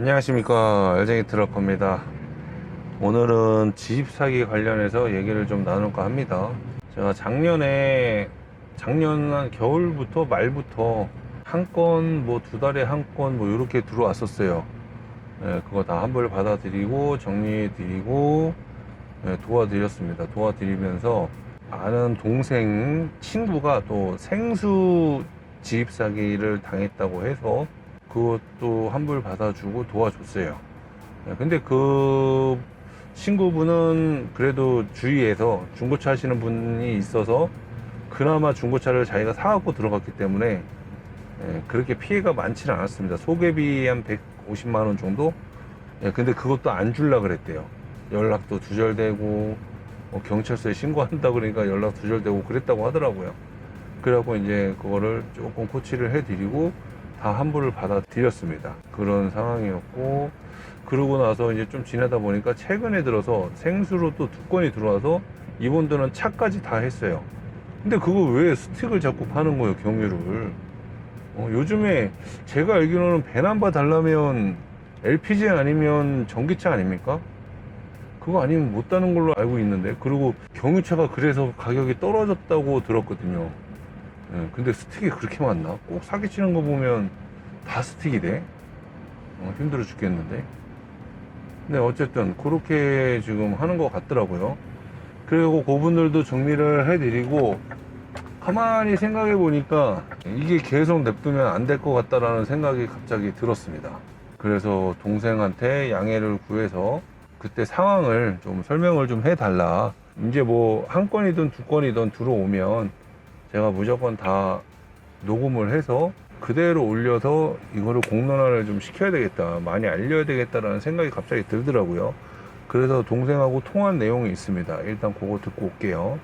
안녕하십니까, 알쟁이 트럭커입니다. 오늘은 집 사기 관련해서 얘기를 좀 나눌까 합니다. 제가 작년 한 겨울부터 말부터 한 건, 뭐 두 달에 한 건, 뭐 이렇게 들어왔었어요. 예, 그거 다 환불 받아드리고 정리해드리고, 예, 도와드렸습니다. 도와드리면서 아는 동생 친구가 또 생수 집 사기를 당했다고 해서 그것도 환불 받아주고 도와줬어요. 예, 근데 그 친구분은 그래도 주위에서 중고차 하시는 분이 있어서 그나마 중고차를 자기가 사갖고 들어갔기 때문에 그렇게 피해가 많지는 않았습니다. 소개비 한 150만 원 정도? 근데 그것도 안 줄라 그랬대요. 연락도 두절되고 경찰서에 신고한다 그러니까 연락 두절되고 그랬다고 하더라고요. 그래갖고 이제 그거를 조금 코치를 해드리고 다 환불을 받아드렸습니다. 그런 상황이었고, 그러고 나서 이제 좀 지나다 보니까 최근에 들어서 생수로 또 두 건이 들어와서 이분들은 차까지 다 했어요. 근데 그거 왜 스틱을 자꾸 파는 거예요, 경유를? 요즘에 제가 알기로는 배남바 달라면 LPG 아니면 전기차 아닙니까? 그거 아니면 못 다는 걸로 알고 있는데, 그리고 경유차가 그래서 가격이 떨어졌다고 들었거든요. 근데 스틱이 그렇게 많나? 꼭 사기치는 거 보면 다 스틱이 돼? 힘들어 죽겠는데. 근데 어쨌든 그렇게 지금 하는 것 같더라고요. 그리고 그분들도 정리를 해드리고 가만히 생각해 보니까 이게 계속 냅두면 안 될 것 같다라는 생각이 갑자기 들었습니다. 그래서 동생한테 양해를 구해서 그때 상황을 좀 설명을 좀 해달라. 이제 뭐 한 건이든 두 건이든 들어오면 제가 무조건 다 녹음을 해서 그대로 올려서 이거를 공론화를 좀 시켜야 되겠다, 많이 알려야 되겠다라는 생각이 갑자기 들더라고요. 그래서 동생하고 통화한 내용이 있습니다. 일단 그거 듣고 올게요.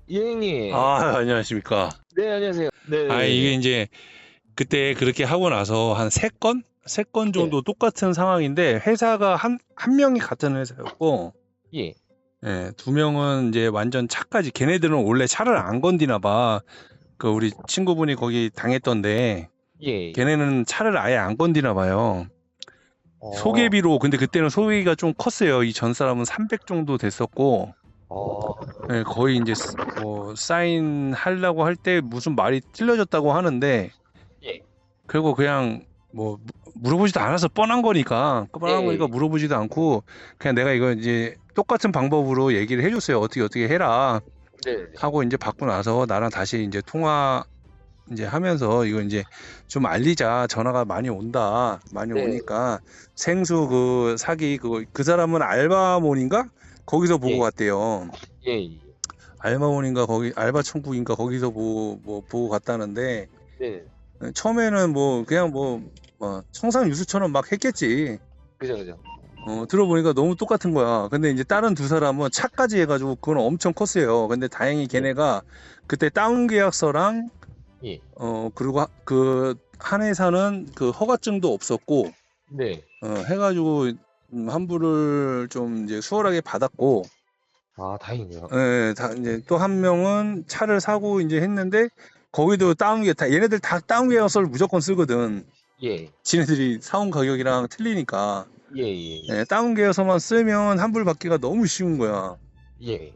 이행님. 안녕하십니까. 네, 안녕하세요. 이게 네. 이제 그때 그렇게 하고 나서 한 세 건 네. 정도 똑같은 상황인데 회사가 한 명이 같은 회사였고, 예. 예, 두 명은 이제 완전 차까지, 걔네들은 원래 차를 안 건디나 봐. 그 우리 친구분이 거기 당했던데 예. 걔네는 차를 아예 안 건디나 봐요. 어. 소개비로, 근데 그때는 소개비가 좀 컸어요. 이 전 사람은 300 정도 됐었고, 어. 예, 거의 이제 뭐 사인 하려고 할 때 무슨 말이 틀려졌다고 하는데, 예. 그리고 그냥 뭐 물어보지도 않아서 뻔한 거니까 예. 물어보지도 않고 그냥 내가 이거 이제 똑같은 방법으로 얘기를 해줬어요. 어떻게 해라 네. 하고 이제 받고 나서 나랑 다시 이제 통화 이제 하면서 이거 이제 좀 알리자. 전화가 많이 온다. 많이 네. 오니까 생수 그 사기, 그거 그 사람은 알바몬인가? 거기서 보고 예. 갔대요. 예. 알바몬인가 거기 알바 천국인가 거기서 보고 갔다는데, 네. 처음에는 뭐 그냥 청산 유수처럼 막 했겠지. 그죠, 그죠. 들어보니까 너무 똑같은 거야. 근데 이제 다른 두 사람은 차까지 해가지고 그건 엄청 컸어요. 근데 다행히 예. 걔네가 그때 다운 계약서랑 예. 그리고 그 한 회사는 그 허가증도 없었고, 네. 해가지고 환불을 좀 이제 수월하게 받았고, 아, 다행이네요. 이제 또 한 명은 차를 사고 이제 했는데 거기도 얘네들 다 다운 계약서를 무조건 쓰거든. 예. 지네들이 사온 가격이랑 틀리니까. 예. 예. 다운 계약서만 쓰면 환불 받기가 너무 쉬운 거야. 예.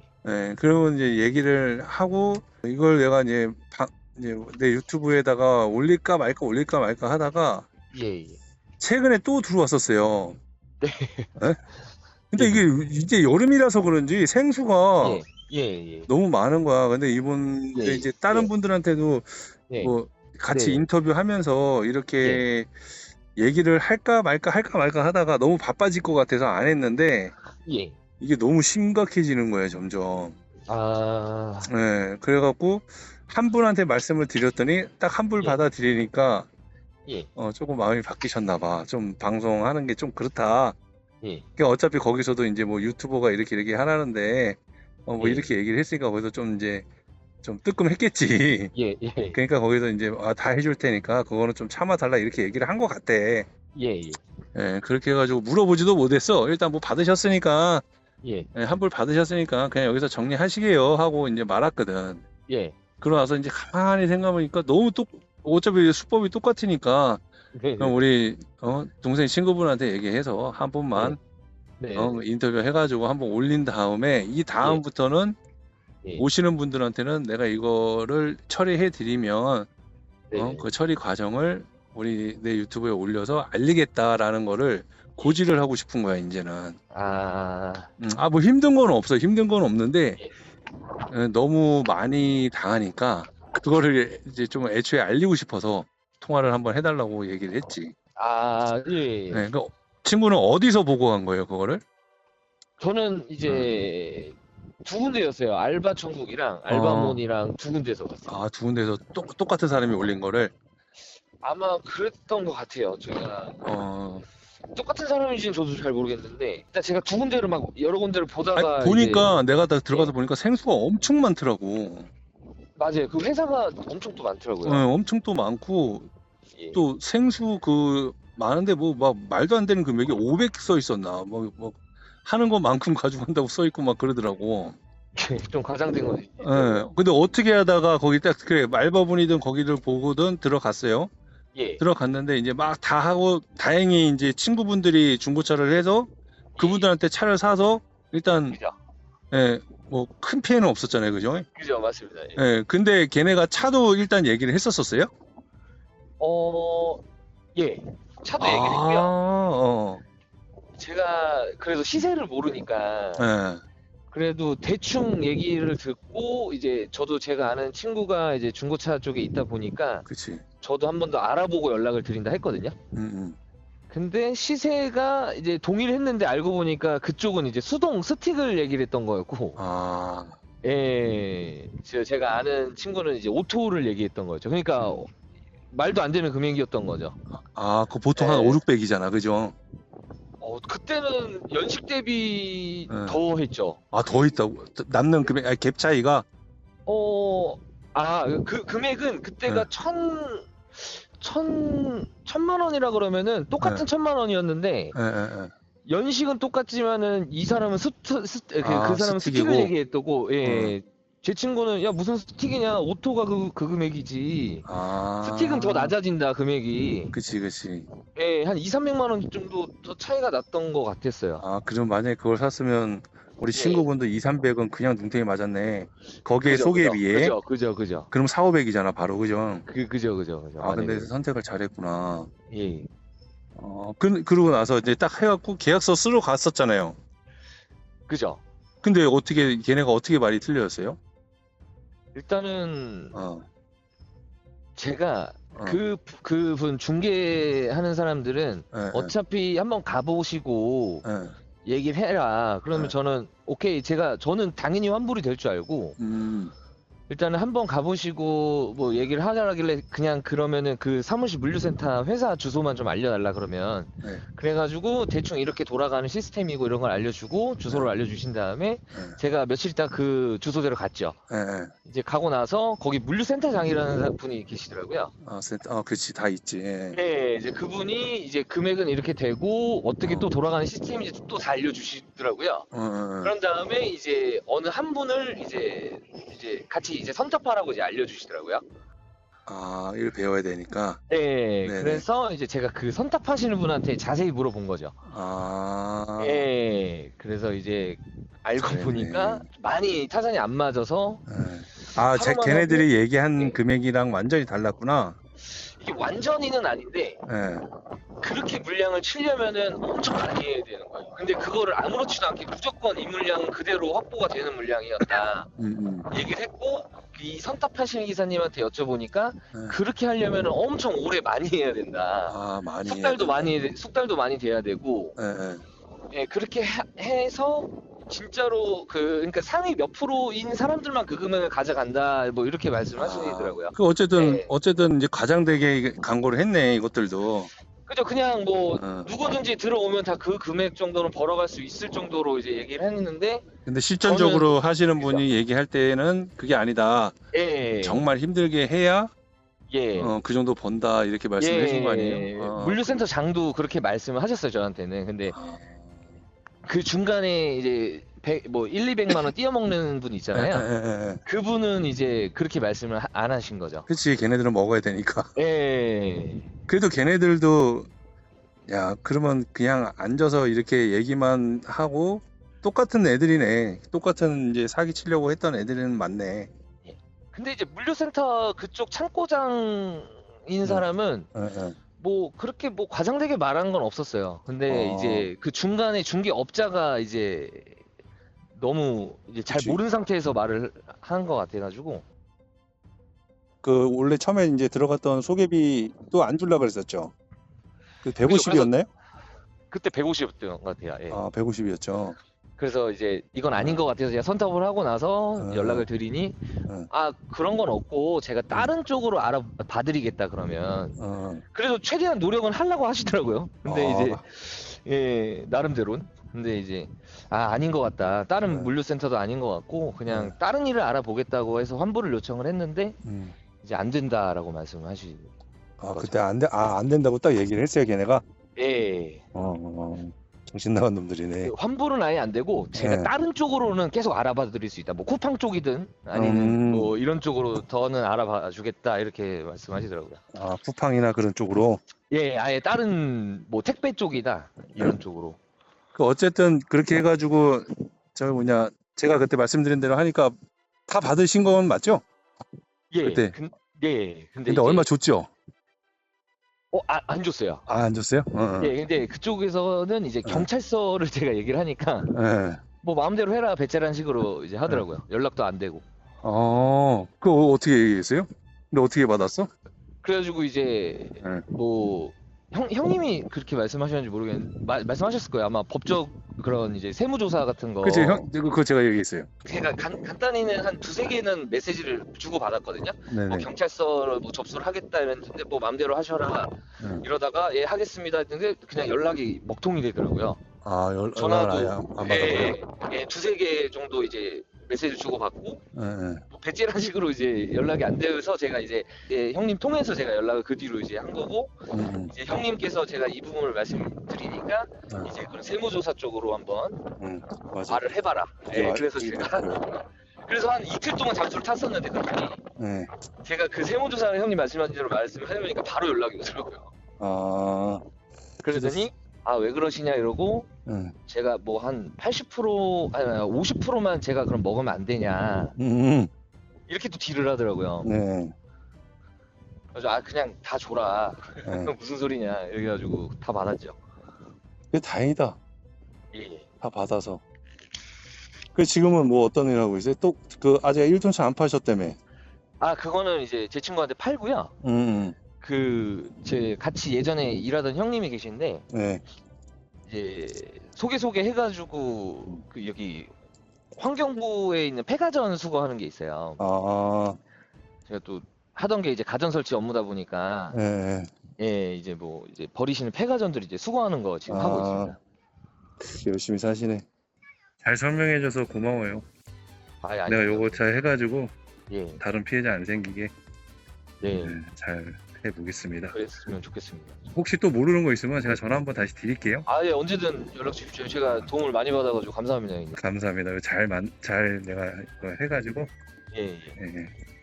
그리고 이제 얘기를 하고 이걸 내가 이제 내 유튜브에다가 올릴까 말까 하다가 예. 최근에 또 들어왔었어요. 네. 예? 근데 예. 이게 이제 여름이라서 그런지 생수가 예. 예. 너무 많은 거야. 근데 이분들 예. 이제 다른 예. 분들한테도 예. 뭐 같이 네. 인터뷰하면서 예. 이렇게 얘기를 할까 말까 하다가 너무 바빠질 것 같아서 안 했는데 예. 이게 너무 심각해지는 거예요, 점점. 아. 그래갖고 한 분한테 말씀을 드렸더니 딱 환불 예. 받아들이니까 예. 조금 마음이 바뀌셨나 봐. 좀 방송하는 게 좀 그렇다. 예. 그러니까 어차피 거기서도 이제 뭐 유튜버가 이렇게 하라는데 뭐 예. 이렇게 얘기를 했으니까 거기서 좀 이제 좀 뜨끔했겠지. 예. 예. 그러니까 거기서 이제 다 해줄 테니까 그거는 좀 참아달라 이렇게 얘기를 한 것 같대. 예. 그렇게 해가지고 물어보지도 못했어. 일단 뭐 받으셨으니까, 예. 환불 받으셨으니까 그냥 여기서 정리하시게요 하고 이제 말았거든. 예. 그러고 나서 이제 가만히 생각해보니까 너무 어차피 수법이 똑같으니까 네, 그럼 네, 우리 동생 친구분한테 얘기해서 한 네, 번만 네, 네, 인터뷰 해가지고 한번 올린 다음에 이 예, 다음부터는 예, 오시는 분들한테는 내가 이거를 처리해 드리면 네, 네. 그 처리 과정을 우리 내 유튜브에 올려서 알리겠다라는 거를 고지를 하고 싶은 거야 이제는. 아, 뭐 힘든 건 없어. 힘든 건 없는데 예. 너무 많이 당하니까 그거를 이제 좀 애초에 알리고 싶어서 통화를 한번 해달라고 얘기를 했지. 아, 예, 예. 네, 그 친구는 어디서 보고 간 거예요, 그거를? 저는 어, 이제 두 군데였어요. 알바 천국이랑 어, 알바몬이랑 두 군데서 봤어요. 두 군데서 똑같은 사람이 올린 거를, 아마 그랬던 것 같아요. 제가 어, 똑같은 사람인지는 저도 잘 모르겠는데 일단 제가 두 군데를 막 여러 군데를 아니, 보다가 이제 보니까 내가 다 예, 들어가서 보니까 생수가 엄청 많더라고. 맞아요. 그 회사가 엄청 또 많더라고요. 엄청 또 많고, 예. 또 생수 많은데 뭐 막 말도 안 되는 금액이 500 써 있었나. 뭐 하는 것만큼 가져간다고 써 있고 막 그러더라고. 좀 과장된 거 예. 있더라고요. 근데 어떻게 하다가 거기 딱 그래 알바분이든 거기를 보고든 들어갔어요. 예. 들어갔는데 이제 막 다 하고 다행히 이제 친구분들이 중고차를 해서 예. 그분들한테 차를 사서 일단 그죠. 뭐 큰 피해는 없었잖아요. 그죠? 그죠. 맞습니다. 예. 근데 걔네가 차도 일단 얘기를 했었어요? 어, 예. 차도 아, 얘기를 했고요. 어. 제가 그래도 시세를 모르니까 예. 그래도 대충 얘기를 듣고 이제 저도 제가 아는 친구가 이제 중고차 쪽에 있다 보니까 그치. 저도 한 번 더 알아보고 연락을 드린다 했거든요. 음. 근데 시세가 이제 동일했는데 알고 보니까 그쪽은 이제 수동 스틱을 얘기를 했던 거였고, 아. 예, 제가 아는 친구는 이제 오토를 얘기했던 거죠. 그러니까 말도 안 되는 금액이었던 거죠. 그거 보통 한 5, 예, 600이잖아. 그죠? 그때는 연식 대비 예. 더 했죠. 더 있다고. 남는 금액, 갭 차이가. 그 금액은 그때가 예. 천만 원이라 그러면은 똑같은 예. 천만 원이었는데, 예. 연식은 똑같지만은 이 사람은 그 사람은 스틱을 스틱이고. 얘기했다고. 어. 예. 제 친구는 야 무슨 스틱이냐, 오토가 그 금액이지. 스틱은 더 낮아진다 금액이. 그치. 예, 한 2, 300만 원 정도 더 차이가 났던 것 같았어요. 그럼 만약에 그걸 샀으면 우리 예. 친구분도 2, 300은 그냥 눈탱이 맞았네. 거기에 그죠, 그죠, 소개비에. 그죠. 그럼 4, 500이잖아, 바로. 그죠? 그죠. 근데 만약에. 선택을 잘했구나. 예. 그러고 나서 이제 딱 해갖고 계약서 쓰러 갔었잖아요. 그죠. 근데 걔네가 어떻게 말이 틀렸어요? 일단은 어, 제가 어, 그분 중개하는 사람들은 예, 어차피 한번 가보시고 예. 얘기를 해라. 그러면 네. 저는 오케이. 저는 당연히 환불이 될 줄 알고 음, 일단은 한번 가보시고 뭐 얘기를 하길래 그냥 그러면은 그 사무실 물류센터 회사 주소만 좀 알려달라 그러면 네, 그래가지고 대충 이렇게 돌아가는 시스템이고 이런 걸 알려주고 주소를 네. 알려주신 다음에 예, 제가 며칠 있다 그 주소대로 갔죠. 예. 이제 가고 나서 거기 물류센터장이라는 분이 계시더라고요. 그렇지, 다 있지. 예. 네, 이제 그분이 이제 금액은 이렇게 되고 어떻게 어, 또 돌아가는 시스템인지 또 다 알려주시더라고요. 어. 그런 다음에 이제 어느 한 분을 이제 같이 이제 선택하라고 이제 알려주시더라고요. 일 배워야 되니까. 네, 네네. 그래서 이제 제가 그 선택하시는 분한테 자세히 물어본 거죠. 아, 네, 그래서 이제 알고 잘했네. 보니까 많이 타산이 안 맞아서 예. 하루만 하고 걔네들이 얘기한 네, 금액이랑 완전히 달랐구나. 이게 완전히는 아닌데 예. 그렇게 물량을 치려면은 엄청 많이 해야 되는 거예요. 근데 그거를 아무렇지도 않게 무조건 이 물량 그대로 확보가 되는 물량이었다 얘기를 했고 이 선탑하시는 기사님한테 여쭤보니까 예. 그렇게 하려면은 엄청 오래 많이 해야 된다. 많이 해야 된다. 숙달도 많이 돼야 되고 예. 예, 그렇게 해서 진짜로 그러니까 상위 몇 프로인 사람들만 그 금액을 가져간다 뭐 이렇게 말씀하시더라고요. 예. 어쨌든 이제 과장되게 광고를 했네, 이것들도. 그죠. 그냥 뭐 어. 누구든지 들어오면 다 그 금액 정도는 벌어갈 수 있을 정도로 이제 얘기를 했는데 근데 실전적으로 하시는 그죠. 분이 얘기할 때는 그게 아니다. 예, 정말 힘들게 해야 예, 그 정도 번다 이렇게 말씀을 해준 거 아니에요? 물류센터 장도 그렇게 말씀을 하셨어요 저한테는. 근데 그 중간에 이제 뭐 1, 200만 원 띄어먹는 분 있잖아요. 그분은 이제 그렇게 말씀을 안 하신 거죠. 그치, 걔네들은 먹어야 되니까. 예. 그래도 걔네들도, 야, 그러면 그냥 앉아서 이렇게 얘기만 하고, 똑같은 애들이네. 똑같은 이제 사기 치려고 했던 애들은 맞네. 근데 이제 물류센터 그쪽 창고장인 사람은 뭐 그렇게 뭐 과장되게 말한 건 없었어요. 근데 이제 그 중간에 중개업자가 이제 너무 이제 잘 그치. 모르는 상태에서 말을 한 것 같아가지고. 그 원래 처음에 이제 들어갔던 소개비도 안 주려고 그랬었죠. 그 그죠. 150이었나요? 그때 150이었던 것 같아요. 예. 아, 150이었죠. 그래서 이제 이건 아닌 것 같아서 제가 선탑을 하고 나서 연락을 드리니 아 그런 건 없고 제가 다른 쪽으로 알아봐드리겠다 그러면 그래도 최대한 노력은 하려고 하시더라고요. 근데 이제 예 나름대로는 근데 이제 아닌 것 같다. 다른 물류센터도 아닌 것 같고 그냥 다른 일을 알아보겠다고 해서 환불을 요청을 했는데 이제 안 된다라고 말씀을 하시고. 아, 그때 안 된다고 딱 얘기를 했어요, 걔네가. 예. 정신 나간 놈들이네. 환불은 아예 안 되고 제가 다른 쪽으로는 계속 알아봐 드릴 수 있다. 뭐 쿠팡 쪽이든 아니면 뭐 이런 쪽으로 더는 알아봐 주겠다 이렇게 말씀하시더라고요. 아, 쿠팡이나 그런 쪽으로. 예, 아예 다른 뭐 택배 쪽이다 이런 쪽으로. 그 어쨌든 그렇게 해가지고 제가 그때 말씀드린 대로 하니까 다 받으신 건 맞죠? 예. 그때. 근데 이제, 얼마 줬죠? 안 줬어요. 안 줬어요? 예, 근데 그쪽에서는 이제 경찰서를 제가 얘기를 하니까 뭐 마음대로 해라 배째라는 식으로 이제 하더라고요. 연락도 안 되고. 그거 어떻게 얘기했어요? 근데 어떻게 받았어? 그래가지고 이제 뭐 형님이 그렇게 말씀하셨는지 모르겠는데 말씀하셨을 거예요. 아마 법적 그런 이제 세무조사 같은 거. 그치, 그거 제가 얘기했어요. 제가 간단히는 한 두세 개는 메시지를 주고 받았거든요. 네네. 뭐 경찰서로 뭐 접수를 하겠다 이랬는데 뭐 마음대로 하셔라 이러다가 예 하겠습니다 했는데 그냥 연락이 먹통이 되더라고요. 전화도 아예 안 받아버려. 예, 두세 개 정도 이제 메시지 주고 받고 뭐 배째라는 식으로 이제 연락이 안 돼서 제가 이제 형님 통해서 제가 연락을 그 뒤로 이제 한 거고 이제 형님께서 제가 이 부분을 말씀드리니까 이제 그런 세무조사 쪽으로 한번 맞아. 말을 해봐라. 예, 그래서 그래. 그래서 한 이틀 동안 잠수를 탔었는데 그분이 제가 그 세무조사 형님 말씀하신 대로 말씀을 해보니까 바로 연락이 오더라고요. 그러더니 왜 그러시냐 이러고 제가 뭐 한 80% 아니 50%만 제가 그럼 먹으면 안 되냐 이렇게 또 딜을 하더라고요. 그래서 그냥 다 줘라. 무슨 소리냐 이래가지고 다 받았죠. 그게 다행이다. 예. 다 받아서. 그 지금은 뭐 어떤 일 하고 있어요? 또 그 아직 1톤차 안 파셨다며. 그거는 이제 제 친구한테 팔고요. 제 같이 예전에 일하던 형님이 계신데 이제 소개 해가지고 그 여기 환경부에 있는 폐가전 수거하는 게 있어요. 제가 또 하던 게 이제 가전 설치 업무다 보니까 예 이제 뭐 이제 버리시는 폐가전들 이제 수거하는 거 지금 하고 있습니다. 열심히 사시네. 잘 설명해줘서 고마워요. 내가 요거 잘 해가지고 다른 피해자 안 생기게 잘 해보겠습니다. 그랬으면 좋겠습니다. 혹시 또 모르는 거 있으면 제가 전화 한번 다시 드릴게요. 예, 언제든 연락 주십시오. 제가 도움을 많이 받아가지고 감사합니다. 형님. 감사합니다. 잘 내가 이거 해가지고 예.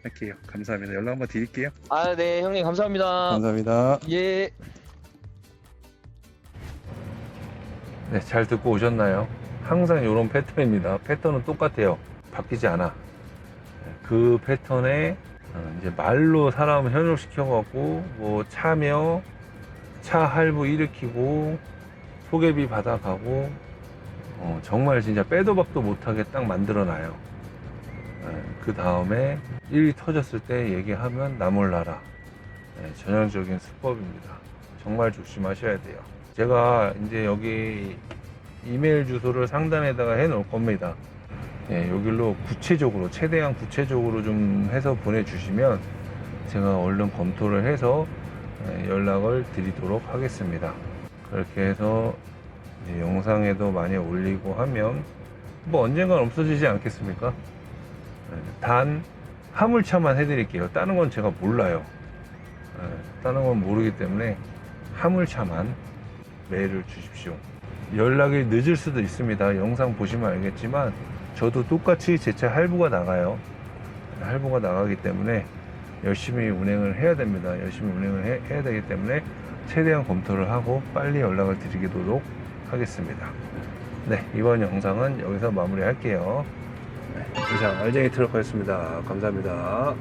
할게요. 감사합니다. 연락 한번 드릴게요. 네, 형님 감사합니다. 감사합니다. 예. 네, 잘 듣고 오셨나요? 항상 이런 패턴입니다. 패턴은 똑같아요. 바뀌지 않아. 그 패턴에 이제 말로 사람 현혹시켜갖고 뭐 차며 차 할부 일으키고 소개비 받아가고 정말 진짜 빼도 박도 못하게 딱 만들어놔요. 그 다음에 일이 터졌을 때 얘기하면 나 몰라라. 전형적인 수법입니다. 정말 조심하셔야 돼요. 제가 이제 여기 이메일 주소를 상단에다가 해 놓을 겁니다. 여기로 구체적으로 최대한 구체적으로 좀 해서 보내주시면 제가 얼른 검토를 해서 연락을 드리도록 하겠습니다. 그렇게 해서 이제 영상에도 많이 올리고 하면 뭐 언젠간 없어지지 않겠습니까? 단 화물차만 해드릴게요. 다른 건 제가 몰라요. 다른 건 모르기 때문에 화물차만 메일을 주십시오. 연락이 늦을 수도 있습니다. 영상 보시면 알겠지만 저도 똑같이 제 차 할부가 나가요. 할부가 나가기 때문에 열심히 운행을 해야 됩니다. 열심히 운행을 해야 되기 때문에 최대한 검토를 하고 빨리 연락을 드리도록 하겠습니다. 네, 이번 영상은 여기서 마무리 할게요. 네, 이상 알쟁이 트럭이었습니다. 감사합니다.